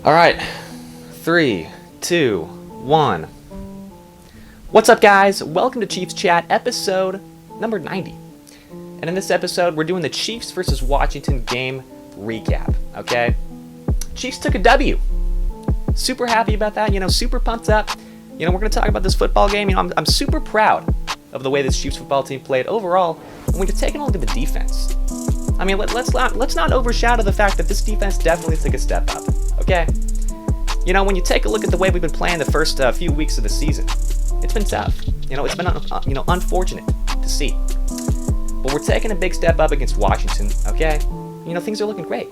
All right, 3, 2, 1. What's up, guys? Welcome to Chiefs Chat, episode number 90. And in this episode, we're doing the Chiefs versus Washington game recap, okay? Chiefs took a W. Super happy about that, super pumped up. We're going to talk about this football game. I'm super proud of the way this Chiefs football team played overall. And when you're taking a look at the defense, I mean, let's not overshadow the fact that this defense definitely took a step up, okay? When you take a look at the way we've been playing the first few weeks of the season, it's been tough. It's been unfortunate to see. But we're taking a big step up against Washington, okay? Things are looking great,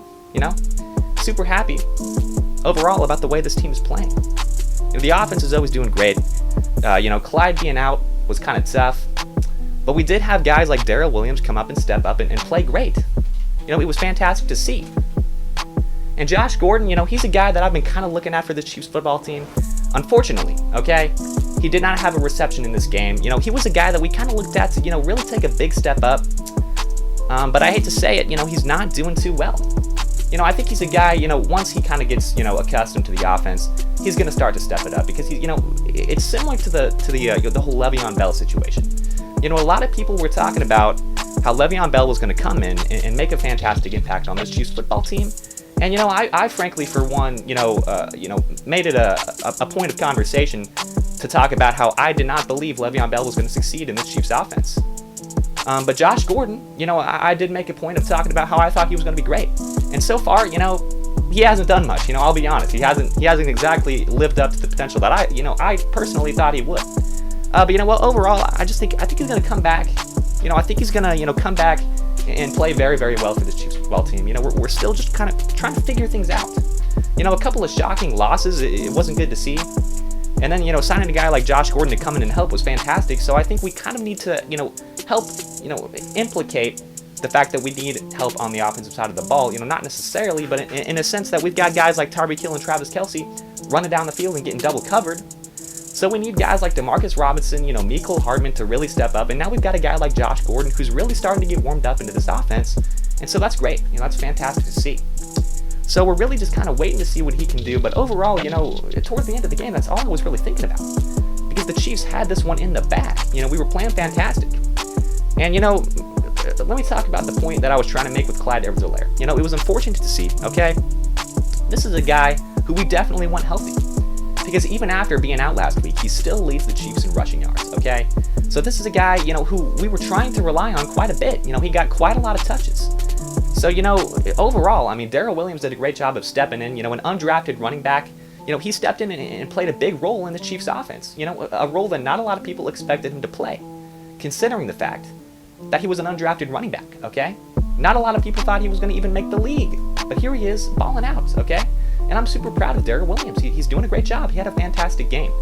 Super happy overall about the way this team is playing. The offense is always doing great. Clyde being out was kind of tough. But we did have guys like Derrick Williams come up and step up and play great. It was fantastic to see. And Josh Gordon, he's a guy that I've been kind of looking at for this Chiefs football team. Unfortunately, okay, he did not have a reception in this game. He was a guy that we kind of looked at to, really take a big step up. But I hate to say it, he's not doing too well. I think he's a guy, once he kind of gets, accustomed to the offense, he's going to start to step it up because he's, it's similar to the whole Le'Veon Bell situation. A lot of people were talking about how Le'Veon Bell was going to come in and make a fantastic impact on this Chiefs football team. And, I frankly, for one, made it a point of conversation to talk about how I did not believe Le'Veon Bell was going to succeed in this Chiefs offense. But Josh Gordon, I did make a point of talking about how I thought he was going to be great. And so far, he hasn't done much. I'll be honest. He hasn't exactly lived up to the potential that I personally thought he would. But overall, I think he's going to come back. I think he's going to, come back and play very, very well for this Chiefs football team. We're still just kind of trying to figure things out. A couple of shocking losses, it wasn't good to see. And then, signing a guy like Josh Gordon to come in and help was fantastic. So I think we kind of need to, help, implicate the fact that we need help on the offensive side of the ball. Not necessarily, but in a sense that we've got guys like Tyreek Hill and Travis Kelce running down the field and getting double covered. So we need guys like Demarcus Robinson, Mecole Hardman to really step up. And now we've got a guy like Josh Gordon who's really starting to get warmed up into this offense. And so that's great. That's fantastic to see. So we're really just kind of waiting to see what he can do. But overall, towards the end of the game, that's all I was really thinking about. Because the Chiefs had this one in the bag. We were playing fantastic. And, let me talk about the point that I was trying to make with Clyde Edwards-Helaire. It was unfortunate to see, okay? This is a guy who we definitely want healthy. Because even after being out last week, he still leads the Chiefs in rushing yards, okay? So this is a guy, who we were trying to rely on quite a bit. He got quite a lot of touches. So, overall, Derrick Williams did a great job of stepping in, an undrafted running back. He stepped in and played a big role in the Chiefs offense. A role that not a lot of people expected him to play, considering the fact that he was an undrafted running back, okay? Not a lot of people thought he was going to even make the league. But here he is, balling out, okay? And I'm super proud of Derrick Williams. He's doing a great job. He had a fantastic game.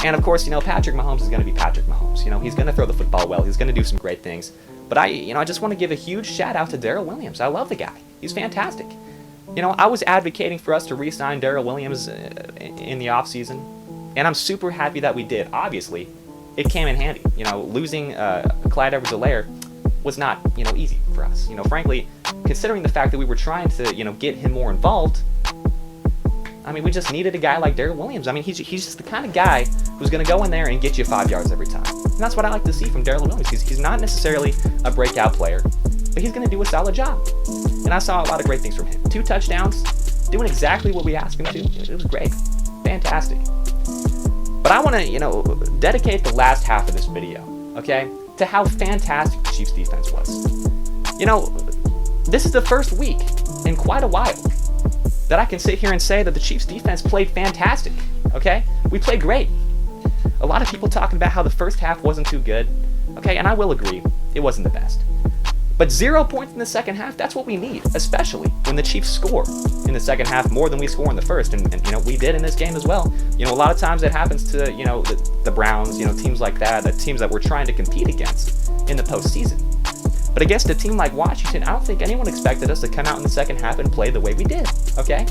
And of course, Patrick Mahomes is going to be Patrick Mahomes. He's going to throw the football well. He's going to do some great things. But I just want to give a huge shout out to Derrick Williams. I love the guy. He's fantastic. I was advocating for us to re-sign Derrick Williams in the offseason. And I'm super happy that we did. Obviously, it came in handy. Losing Clyde Edwards-Helaire was not, easy for us. Frankly, considering the fact that we were trying to, get him more involved, we just needed a guy like Derrick Williams. He's just the kind of guy who's going to go in there and get you 5 yards every time. And that's what I like to see from Derrick Williams. He's not necessarily a breakout player, but he's going to do a solid job. And I saw a lot of great things from him. 2 touchdowns, doing exactly what we asked him to. It was great. Fantastic. But I want to, dedicate the last half of this video, okay, to how fantastic the Chiefs defense was. This is the first week in quite a while that I can sit here and say that the Chiefs defense played fantastic, okay? We played great. A lot of people talking about how the first half wasn't too good, okay, and I will agree, it wasn't the best. But 0 points in the second half, that's what we need, especially when the Chiefs score in the second half more than we score in the first, and we did in this game as well. A lot of times it happens to, the Browns, teams like that, the teams that we're trying to compete against in the postseason. But against a team like Washington, I don't think anyone expected us to come out in the second half and play the way we did, okay?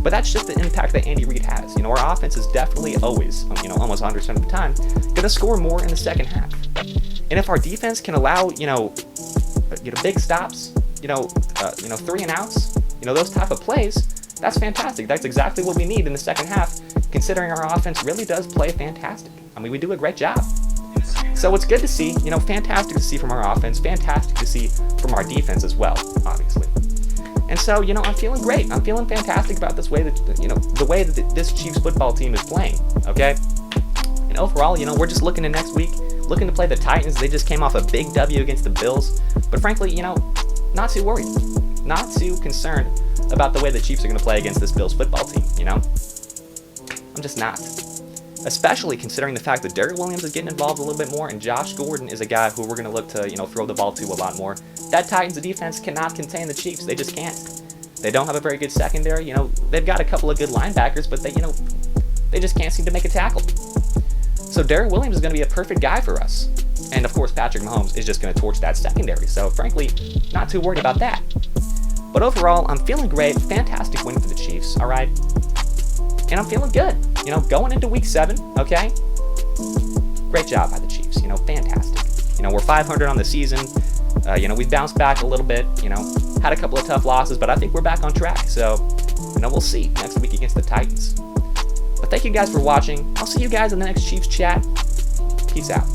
But that's just the impact that Andy Reid has. Our offense is definitely always, almost 100% of the time, going to score more in the second half. And if our defense can allow, big stops, 3 and outs, those type of plays, That's fantastic. That's exactly what we need in the second half, considering our offense really does play fantastic. I mean, we do a great job. So it's good to see, fantastic to see from our offense, fantastic to see from our defense as well, obviously. And so, I'm feeling great. I'm feeling fantastic about this way that, the way that this Chiefs football team is playing, okay? And overall, we're just looking to next week, looking to play the Titans. They just came off a big W against the Bills. But frankly, not too worried, not too concerned about the way the Chiefs are going to play against this Bills football team, I'm just not. Especially considering the fact that Derrick Williams is getting involved a little bit more, and Josh Gordon is a guy who we're going to look to, throw the ball to a lot more. That Titans defense cannot contain the Chiefs. They just can't. They don't have a very good secondary. They've got a couple of good linebackers, but they just can't seem to make a tackle. So Derrick Williams is going to be a perfect guy for us. And of course, Patrick Mahomes is just going to torch that secondary. So frankly, not too worried about that. But overall, I'm feeling great. Fantastic win for the Chiefs, all right? And I'm feeling good, going into week 7, okay? Great job by the Chiefs, fantastic. We're 500 on the season. We've bounced back a little bit, had a couple of tough losses, but I think we're back on track. So, we'll see next week against the Titans. But thank you guys for watching. I'll see you guys in the next Chiefs chat. Peace out.